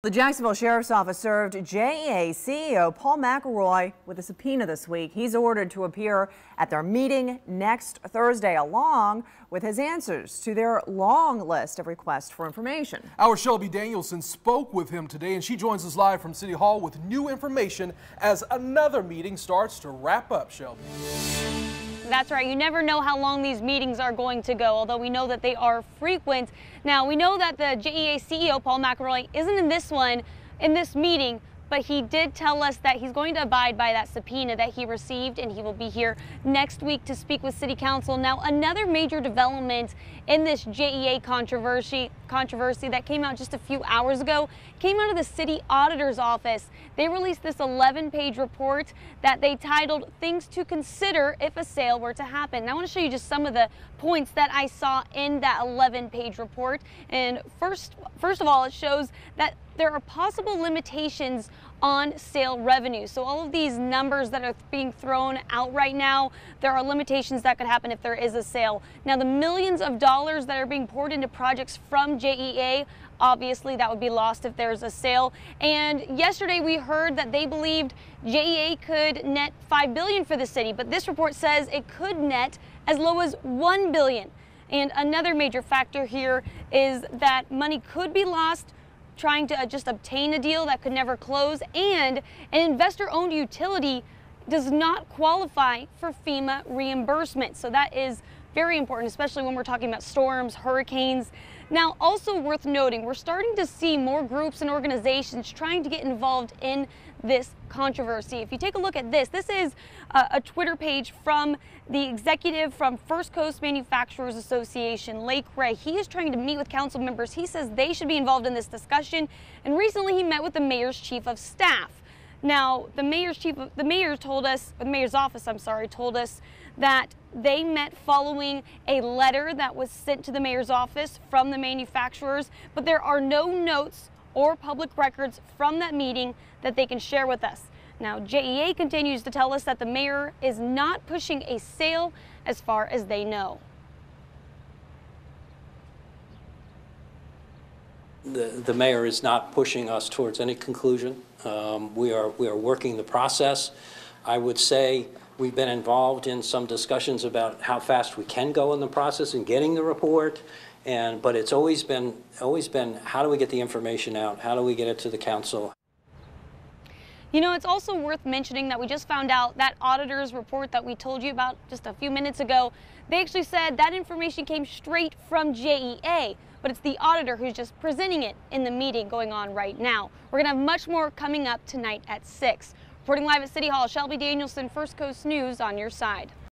The Jacksonville Sheriff's Office served JEA CEO Paul McElroy with a subpoena this week. He's ordered to appear at their meeting next Thursday, along with his answers to their long list of requests for information. Our Shelby Danielson spoke with him today, and she joins us live from City Hall with new information as another meeting starts to wrap up. Shelby. That's right. You never know how long these meetings are going to go, although we know that they are frequent. Now, we know that the JEA CEO, Paul McElroy, isn't in this meeting, but he did tell us that he's going to abide by that subpoena that he received, and he will be here next week to speak with City Council. Now, another major development in this JEA controversy that came out just a few hours ago came out of the City Auditor's Office. They released this 11-page report that they titled "Things to Consider If a Sale Were to Happen." Now, I want to show you just some of the points that I saw in that 11-page report. And first of all, it shows that there are possible limitations on sale revenue. So all of these numbers that are being thrown out right now, there are limitations that could happen if there is a sale. Now, the millions of dollars that are being poured into projects from JEA, obviously that would be lost if there's a sale. And yesterday we heard that they believed JEA could net $5 billion for the city, but this report says it could net as low as $1 billion. And another major factor here is that money could be lost trying to just obtain a deal that could never close, and an investor-owned utility does not qualify for FEMA reimbursement. So that is very important, especially when we're talking about storms, hurricanes. Now, also worth noting, we're starting to see more groups and organizations trying to get involved in this controversy. If you take a look at this, this is a Twitter page from the executive from First Coast Manufacturers Association, Lake Ray. He is trying to meet with council members. He says they should be involved in this discussion. And recently he met with the mayor's chief of staff. Now, the mayor's office told us that they met following a letter that was sent to the mayor's office from the manufacturers, but there are no notes or public records from that meeting that they can share with us. Now, JEA continues to tell us that the mayor is not pushing a sale as far as they know. The mayor is not pushing us towards any conclusion. We are working the process. I would say we've been involved in some discussions about how fast we can go in the process in getting the report, but it's always been how do we get the information out? How do we get it to the council? You know, it's also worth mentioning that we just found out that auditor's report that we told you about just a few minutes ago, they actually said that information came straight from JEA, but it's the auditor who's just presenting it in the meeting going on right now. We're going to have much more coming up tonight at 6. Reporting live at City Hall, Shelby Danielson, First Coast News on your side.